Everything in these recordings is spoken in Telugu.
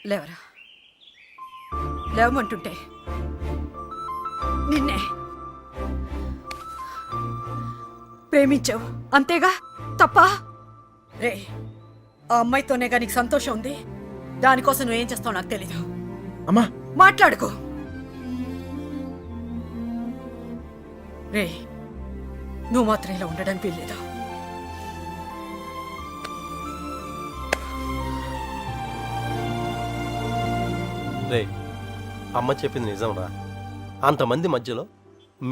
లేవరా, లేవమంటుంటే నిన్నే ప్రేమించావు అంతేగా, తప్ప? రే, ఆ అమ్మాయితోనేగా నీకు సంతోషం ఉంది. దానికోసం నువ్వేం చేస్తావు నాకు తెలీదు. అమ్మా మాట్లాడుకో. రే, నువ్వు మాత్రం ఇలా ఉండడానికి వీల్లేదు. రే, అమ్మ చెప్పింది నిజం రా. అంతమంది మధ్యలో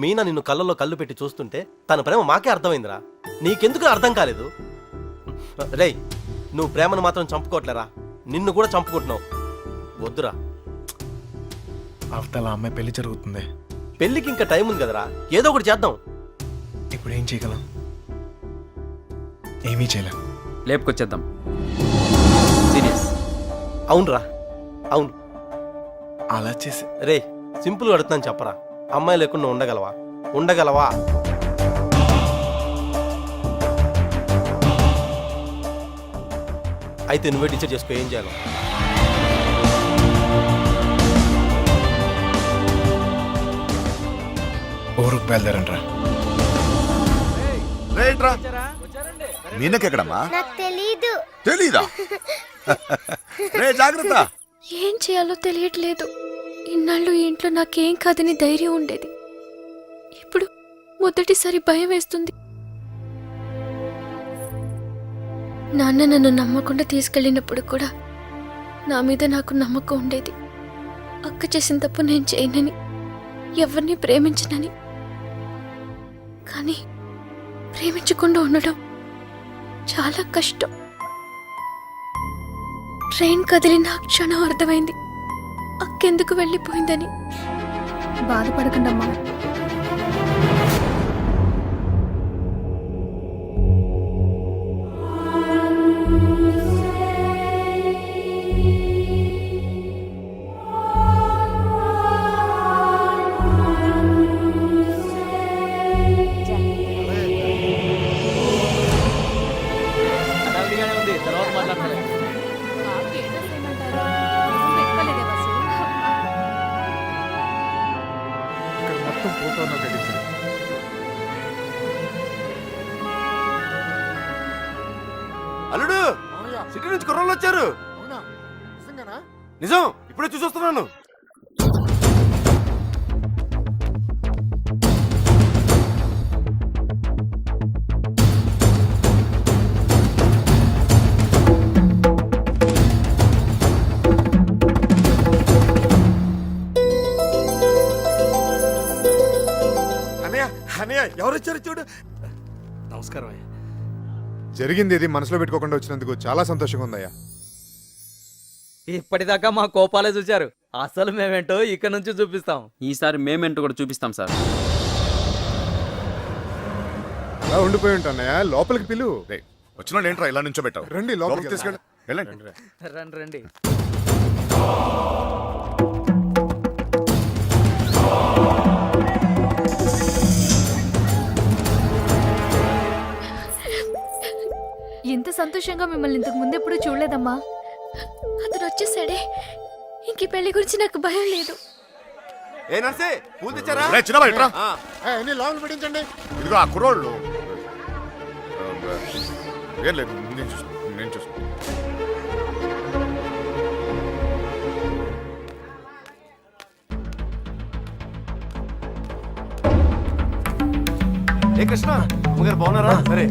మీనా నిన్ను కళ్ళల్లో కళ్ళు పెట్టి చూస్తుంటే తన ప్రేమ మాకే అర్థమైందిరా. నీకెందుకు అర్థం కాలేదు? రేయ్, నువ్వు ప్రేమను మాత్రం చంపుకోవట్లేరా, నిన్ను కూడా చంపుకుంటున్నావు. వద్దురా. అవతల అమ్మాయి పెళ్లి జరుగుతుంది. పెళ్ళికి ఇంకా టైం ఉంది కదరా, ఏదో ఒకటి చేద్దాం. ఇప్పుడు ఏం చేయగలం? ఏమీ చేయలేం. లేపుకొచ్చేద్దాం. సీరియస్. అవునరా, అవును. అలా చేసి రే, సింపుల్గా అడుగుతున్నాను చెప్పరా, అమ్మాయి లేకుండా ఉండగలవా? ఉండగలవా? అయితే నువ్వే డిసైడ్ చేసుకో ఏం చేయాలో. ఊరుకు బయలుదేరంట్రా. రైట్రా. మీనకెక్కడమ్మా? నాకు తెలీదు. తెలీదా? రే జాగ్రత్త. ఏం చేయాలో తెలియట్లేదు. ఇన్నాళ్ళు ఈ ఇంట్లో నాకేం కాదని ధైర్యం ఉండేది. ఇప్పుడు మొదటిసారి భయం వేస్తుంది. నాన్న నన్ను నమ్మకుండా తీసుకెళ్ళినప్పుడు కూడా నా మీద నాకు నమ్మకం ఉండేది. అక్క చేసిన తప్పు నేను చేయనని, ఎవరిని ప్రేమించనని. కానీ ప్రేమించకుండా ఉండడం చాలా కష్టం. ట్రైన్ కదిలిన క్షణం అర్థమైంది అక్కెందుకు వెళ్ళిపోయిందని. బాధపడకండమ్మా. అల్లుడు, సిటీ నుంచి కుర్రోళ్ళు వచ్చారు. నిజం, ఇప్పుడే చూసొస్తున్నాను. అన్నయ్య, అన్నయ్య, ఎవరొచ్చారు చూడు. నమస్కారం అయ్యా. జరిగింది ఇది మనసులో పెట్టుకోకుండా వచ్చినందుకు చాలా సంతోషంగా ఉందయ్యా. ఇప్పటిదాకా మా కోపాలే చూశారు, అసలు మేమేంటో ఇక్కడ నుంచి చూపిస్తాం. ఈసారి మేమేంటో కూడా చూపిస్తాం సార్. అలా ఉండిపోయి ఉంటానయ్యా, లోపలికి పిలు. వచ్చిన ఏంట్రా ఇలా నుంచో పెట్టావు? రండి లోపలికి తీసుకెళ్ళి. వెళ్ళండి. రండి రండి. ఎంత సంతోషంగా మిమ్మల్ని ఇంతకు ముందు ఎప్పుడు చూడలేదమ్మా. అతను వచ్చేసాడే, ఇంక ఈ పెళ్లి గురించి నాకు భయం లేదు. ఏ నర్సే, పూలు తెచ్చారా? అన్ని లోపల పెట్టించండి. ఇదిగో ఆ కుర్రోళ్ళు. ఏం లేదు, నేను చూసుకో. ఏ కృష్ణ, అమ్మగారు బాగున్నారా? సరే.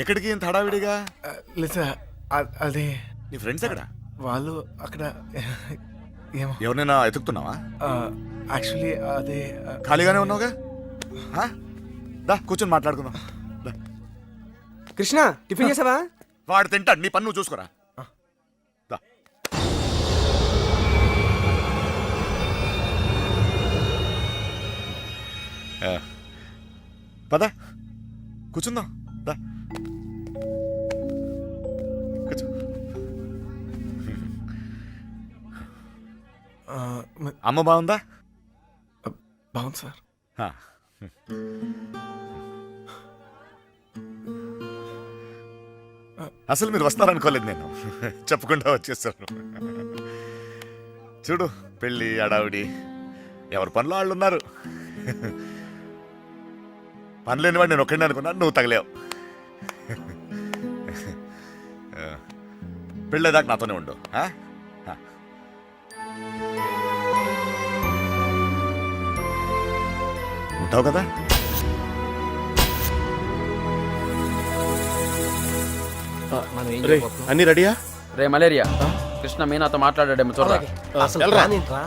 ఎక్కడికి ఇంత హడావిడిగా? లేదా అది నీ ఫ్రెండ్స్ ఎక్కడ? వాళ్ళు అక్కడ ఏమో. ఎవరినైనా ఎతుకుతున్నావా? యాక్చువల్లీ అదే ఖాళీగానే ఉన్నావుగా, దా కూర్చొని మాట్లాడుకుందాం. కృష్ణ, టిఫిన్ చేసావా? వాడు తింటాడు, నీ పన్ను చూసుకోరా. దా. పద కూర్చుందాం. దా కూర్చో. అమ్మ బాగుందా? బాగుంది సార్. ఆ. అసలు మీరు వస్తారనుకోలేదు నేను. చెప్పకుండా వచ్చేసాను. చూడు, పెళ్ళి అడావిడి, ఎవరి పనిలో వాళ్ళు ఉన్నారు. పని లేనివాడు నేను ఒక్కడిని అనుకున్నాను, నువ్వు తగిలేవు. పెళ్ళేదాకా నాతోనే ఉండు. ఆ? ఆ. ఉంటావు కదా? అన్ని రెడీయా? రే మలేరియా, కృష్ణ మీనాతో మాట్లాడాడేమో చూడరా. అసలు ప్లాన్ ఏంట్రా?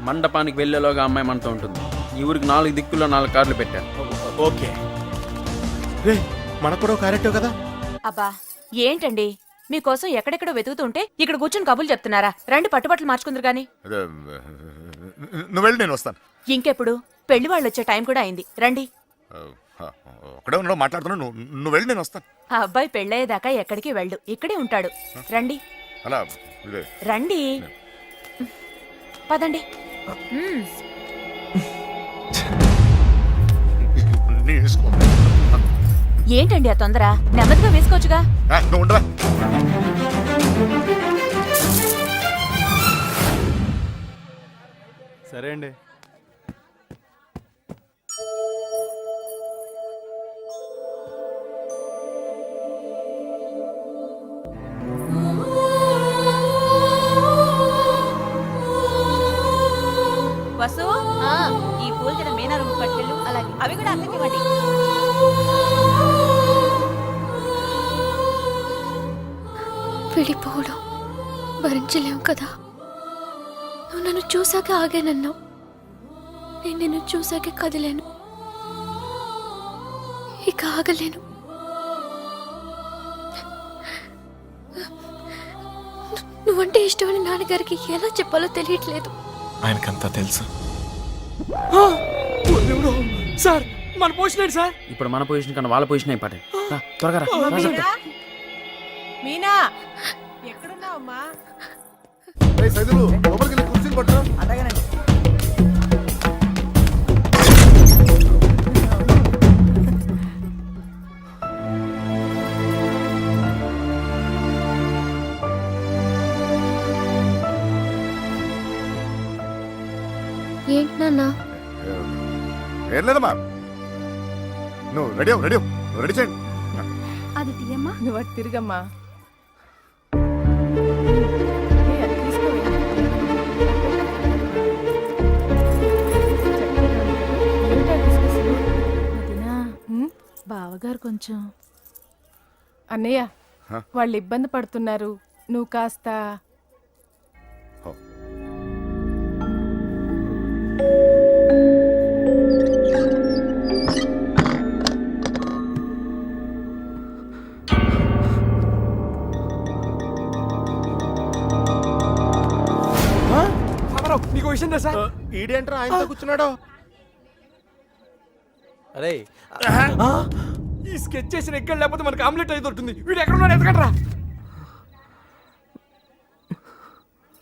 మండపానికి వెళ్ళేలోగా అమ్మాయి మనతో ఉంటుంది. ఈ ఊరికి 4 దిక్కుల్లో 4 కార్లు పెట్టాను. ఓకే రే, మనకు కూడా క్యారెక్టర్ కదా. అబ్బా ఏంటండి మీకోసం ఎక్కడెక్కడో వెతుకుతుంటే ఇక్కడ కూర్చుని కబుర్లు చెప్తున్నారా? రండి పట్టుబట్టలు మార్చుకుందరు గాని. అదే, నువ్వు వెళ్ళి నేను వస్తాను. ఇంకెప్పుడు పెళ్లి వాళ్ళు వచ్చే టైం కూడా అయింది. రండి. ఒకడే ఉన్నావు, మాట్లాడుతున్నావు. నువ్వు వెళ్ళి నేను వస్తాను. ఆ అబ్బాయి పెళ్ళయ్యేదాకా ఎక్కడికి వెళ్ళు, ఇక్కడే ఉంటాడు. రండి అలా ఇదే. రండి పదండి. నీ వేసుకో. ఏంటండి ఆ తొందర? నెమ్మదిగా వేసుకోవచ్చుగా. నువ్వు ఉండవా? సరే అండి. వసు ఈ పూల జడ మీనా రూమ్ పట్టుకెళ్ళు. అలాగే అవి కూడా అక్కడికి ఇవ్వండి. విడిపోవడం భరించలేవు కదా. నువ్వు నన్ను చూసాక ఆగానన్నావు, నేను నిన్ను చూసాక కదిలేను. ఇక ఆగలేను. నువ్వంటే ఇష్టమని నాన్నగారికి ఎలా చెప్పాలో తెలియట్లేదు. ఆయనకంతా తెలుసు. సార్ మన పోషన్ ఏంటి సార్? ఇప్పుడు మన పొజిషన్ కన్నా వాళ్ళ పొజిషన్ అయిపోతాయి. త్వరగా రా. రా చెప్తా. మీనా ఎక్కడున్నావమ్మా? సైదులు లోపలికి వెళ్ళి కూర్చుని పట్టరా. అడగనండి. ఏంటి నాన్న? ఏం లేదమ్మా, నువ్వు రెడీ అవ్వు, రెడీ అవ్వు. నువ్వు రెడీ చేయండి. అది తీయమ్మా. నువ్వు అటు తిరగమ్మా. బావగారు కొంచెం అన్నయ్య హ? వాళ్ళు ఇబ్బంది పడుతున్నారు, నువ్వు కాస్త. హో. నీకు విషయం తెలుసా? ఈడేంట్రా ఆయనతో కూర్చున్నాడు? అరే ఈ స్కెచ్ చేసిన ఎక్కడ లేకపోతే మనకి ఆమ్లెట్ అయితే దొరుకుతుంది. వీడు ఎక్కడ ఉన్నాడు? ఎతకండ్రా.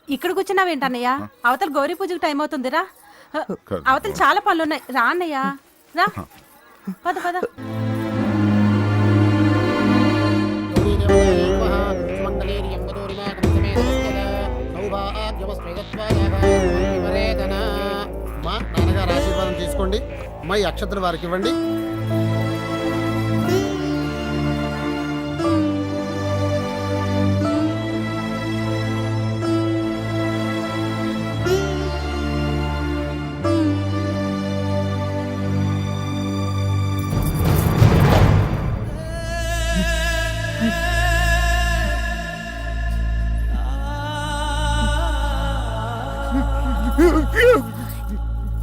ఇక్కడ కూర్చున్నావేంటన్నయ్య? అవతల గౌరీ పూజకు టైం అవుతుందిరా. అవతల చాలా పనులున్నాయి. రా అన్నయ్య, రా. పద పద. నాన్నగారు ఆశీర్వాదం తీసుకోండి. అమ్మాయి అక్షతలు వారికి ఇవ్వండి.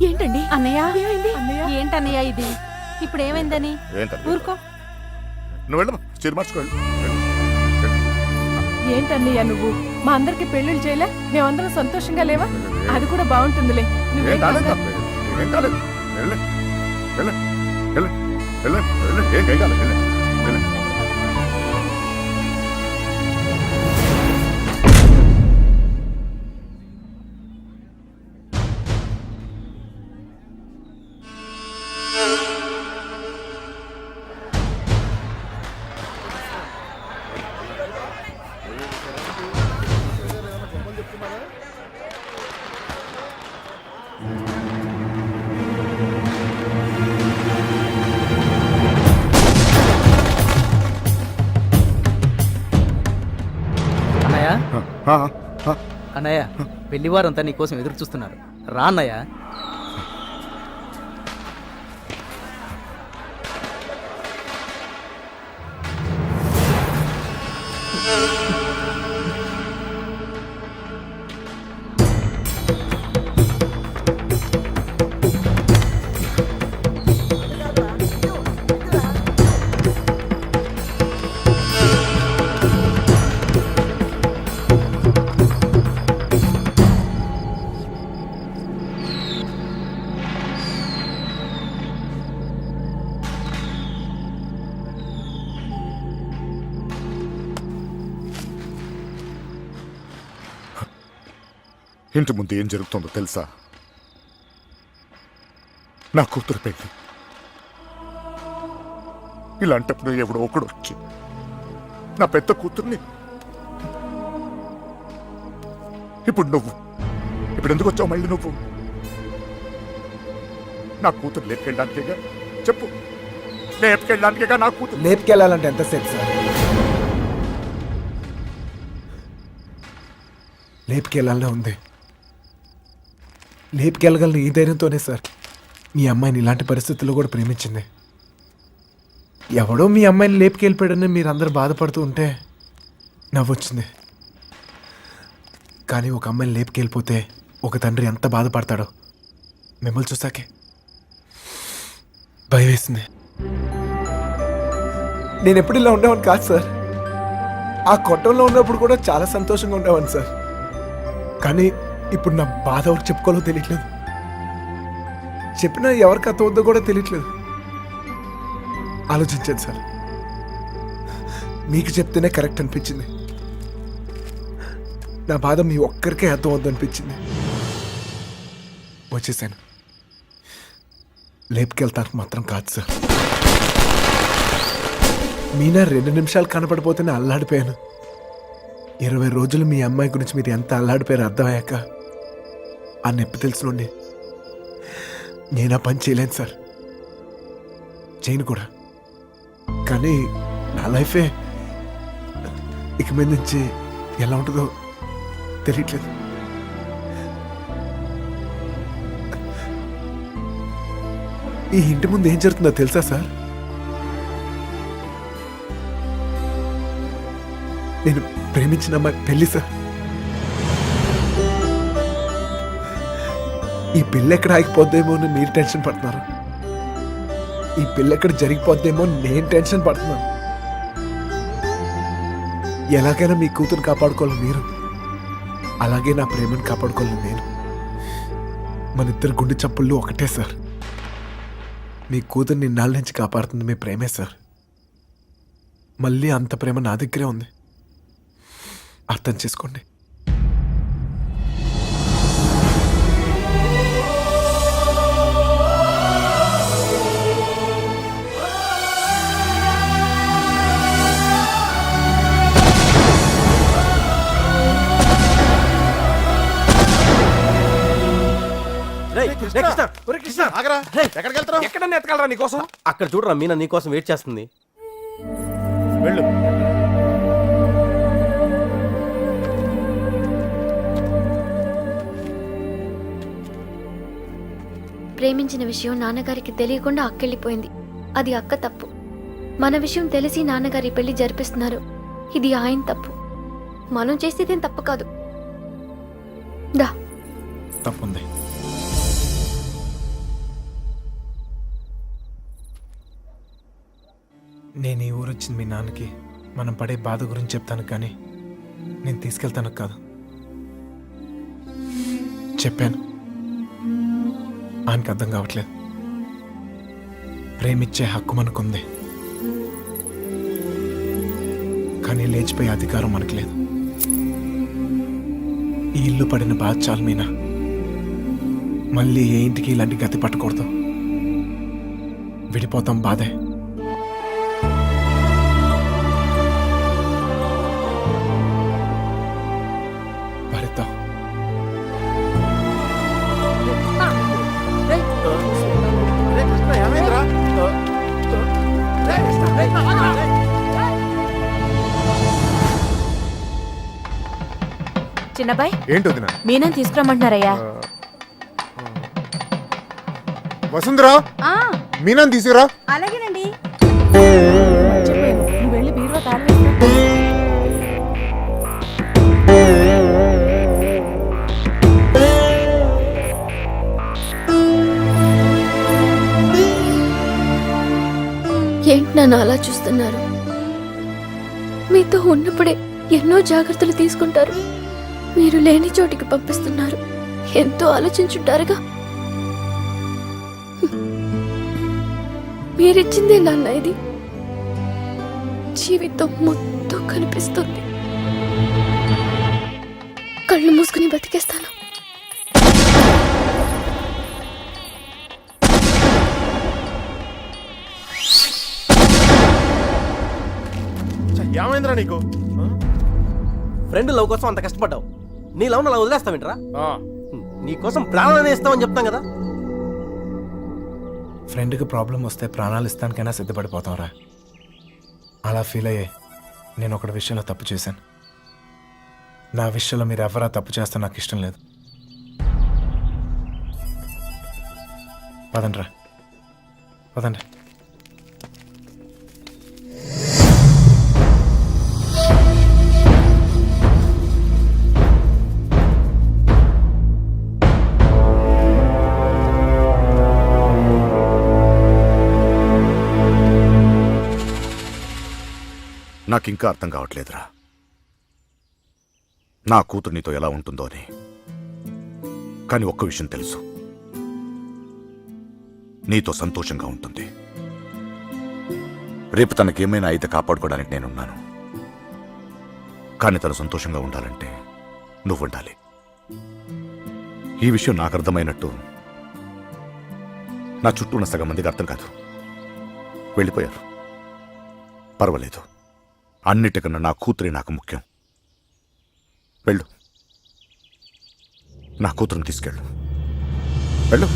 ఏంటండి అన్నయ్య? ఏంటన్నయ్య ఇది? ఇప్పుడు ఏమైందని? ఏంటది? ఊరుకో. నువ్వు వెళ్ళమ్మా, చీర మార్చుకోండి. ఏంటన్నయ్య నువ్వు? మా అందరికి పెళ్లిళ్ళు చేయలే? మేమందరం సంతోషంగా లేవా? అది కూడా బాగుంటుందిలే. నువ్వేం ఏం కాలేదు, కంగారు- ఏం కాలేదు. వెళ్ళు, వెళ్ళు, వెళ్ళు, వెళ్ళు, వెళ్ళు. ఏం కాలేదు, వెళ్ళు, వెళ్ళు. ఆ, ఆ. అన్నయ్య పెళ్లివారంతా నీ కోసం ఎదురు చూస్తున్నారు రా అన్నయ్య. ఇంటి ముందు ఏం జరుగుతుందో తెలుసా? నా కూతురు పెళ్లి. ఇలాంటప్పుడు ఎవడో ఒకడు వచ్చి నా పెద్ద కూతుర్ని, ఇప్పుడు నువ్వు ఇప్పుడు ఎందుకు వచ్చావు మళ్ళీ నువ్వు? నా కూతురు లేపుకెళ్ళడానికేగా? చెప్పు, లేపుకెళ్ళడానికేగా నా కూతురు? లేపుకెళ్ళాలంటే ఎంతసేపు సార్? లేపుకెళ్ళాలనే ఉంది. లేపుకెళ్ళగలను ఈ ధైర్యంతోనే సార్ మీ అమ్మాయిని ఇలాంటి పరిస్థితుల్లో కూడా ప్రేమించింది. ఎవడో మీ అమ్మాయిని లేపుకెళ్ళిపోయాడని మీరు అందరూ బాధపడుతూ ఉంటే నవ్వొచ్చింది. కానీ ఒక అమ్మాయిని లేపుకెళ్ళిపోతే ఒక తండ్రి ఎంత బాధపడతాడో మిమ్మల్ని చూసాకే భయం వేసింది. నేను ఎప్పుడు ఇలా ఉండేవాడిని కాదు సార్. ఆ కొట్టంలో ఉన్నప్పుడు కూడా చాలా సంతోషంగా ఉండేవాడిని సార్. కానీ ఇప్పుడు నా బాధ ఎవరికి చెప్పుకోవాలో తెలియట్లేదు. చెప్పినా ఎవరికి అర్థమవుతుందో కూడా తెలియట్లేదు. ఆలోచించాను సార్. మీకు చెప్తేనే కరెక్ట్ అనిపించింది. నా బాధ మీ ఒక్కరికే అర్థమవుద్దు అనిపించింది. వచ్చేసాను. లేపుకెళ్తానికి మాత్రం కాదు సార్. మీనా 2 నిమిషాలు కనపడిపోతేనే అల్లాడిపోయాను. 20 రోజులు మీ అమ్మాయి గురించి మీరు ఎంత అల్లాడిపోయారో అర్థమయ్యాక ఆ నొప్పి తెలుసునండి. నేను ఆ పని చేయలేను సార్, చేయను కూడా. కానీ నా లైఫే ఇక మీద నుంచి ఎలా ఉంటుందో తెలియట్లేదు. ఈ ఇంటి ముందు ఏం జరుగుతుందో తెలుసా సార్? నేను ప్రేమించిన అమ్మాయి పెళ్లి సార్. ఈ పెళ్ళి ఎక్కడ ఆగిపోద్దేమో అని మీరు టెన్షన్ పడుతున్నారు. ఈ పెళ్ళి ఎక్కడ జరిగిపోద్దేమో నేను టెన్షన్ పడుతున్నాను. ఎలాగైనా మీ కూతురు కాపాడుకోవాలి మీరు, అలాగే నా ప్రేమను కాపాడుకోవాలి నేను. మన ఇద్దరు గుండె చప్పుళ్ళు ఒకటే సార్. మీ కూతుర్ని ఇన్నాళ్ళ నుంచి కాపాడుతుంది మీ ప్రేమే సార్. మళ్ళీ అంత ప్రేమ నా దగ్గరే ఉంది. అర్థం చేసుకోండి. ఆగరా, ఎక్కడికి వెళ్తున్నావు? ఎక్కడన్నా ఎత్తగలరా నీకోసం? అక్కడ చూడరా, మీనా నీకోసం వెయిట్ చేస్తుంది. వెళ్ళు. ప్రేమించిన విషయం నాన్నగారికి తెలియకుండా అక్కెళ్ళిపోయింది. అది అక్క తప్పు. మన విషయం తెలిసి నాన్నగారి పెళ్లి జరిపిస్తున్నారు. ఇది ఆయన తప్పు. మనం చేసేదేం తప్పు కాదు. దా. తప్పుంది. నేను ఈ ఊరు వచ్చింది మీ నాన్నకి మనం పడే బాధ గురించి చెప్తాను, కానీ నేను తీసుకెళ్తాను కాదు. చెప్పాను, ఆయనకు అర్థం కావట్లేదు. ప్రేమిచ్చే హక్కు మనకుంది, కానీ లేచిపోయే అధికారం మనకు లేదు. ఈ ఇల్లు పడిన బాధ చాలు మీనా. మళ్ళీ ఏ ఇంటికి ఇలాంటి గతి పట్టకూడదు. విడిపోతాం, బాధే. భరిద్దాం. చిన్నబాయ్ ఏంటి వదినా మీనని తీసుకురమ్మంటున్నారయ్యా. వసుంధరా మీనాన్ని తీసుకురా. అలాగేనండి. మర్చిపోయాను. నువ్వు వెళ్ళి బీరువా తాళం వేసుకో. ఏంటి నన్ను అలా చూస్తున్నారు? మీతో ఉన్నప్పుడే ఎన్నో జాగ్రత్తలు తీసుకుంటారు. మీరు లేని చోటికి పంపిస్తున్నారు. ఎంతో ఆలోచించుంటారుగా. మీరిచ్చిందే నాన్న ఇది. జీవితం మొత్తం కనిపిస్తుంది. కళ్ళు మూసుకుని బతికేస్తాను. ఏమైందిరా నీకు? ఫ్రెండ్ లవ్ కోసం అంత కష్టపడ్డావు. నీ లవ్ అలా వదిలేస్తావేంట్రా? నీ కోసం ప్రాణాలని ఇస్తామని చెప్తాం కదా. ఫ్రెండ్కి ప్రాబ్లం వస్తే ప్రాణాలు ఇస్తానికైనా సిద్ధపడిపోతాంరా. అలా ఫీల్ అయ్యే నేను ఒకటి విషయంలో తప్పు చేశాను. నా విషయంలో మీరు ఎవరా తప్పు చేస్తే నాకు ఇష్టం లేదు. పదండ్రా, పదండి. నాకింకా అర్థం కావట్లేదురా, నా కూతురు నీతో ఎలా ఉంటుందో అని. కానీ ఒక్క విషయం తెలుసు, నీతో సంతోషంగా ఉంటుంది. రేపు తనకేమైనా అయితే కాపాడుకోవడానికి నేనున్నాను. కానీ తను సంతోషంగా ఉండాలంటే నువ్వు ఉండాలి. ఈ విషయం నాకు అర్థమైనట్టు నా చుట్టూ ఉన్న సగం మందికి అర్థం కాదు. వెళ్ళిపోయారు. పర్వాలేదు, అన్నిటికన్నా నా కూతురే నాకు ముఖ్యం. వెళ్ళు, నా కూతురుని తీసుకెళ్ళు. వెళ్ళు.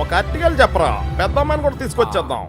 ఒక అట్టికలు చెప్పరా, పెద్దమ్మని కూడా తీసుకొచ్చేద్దాం.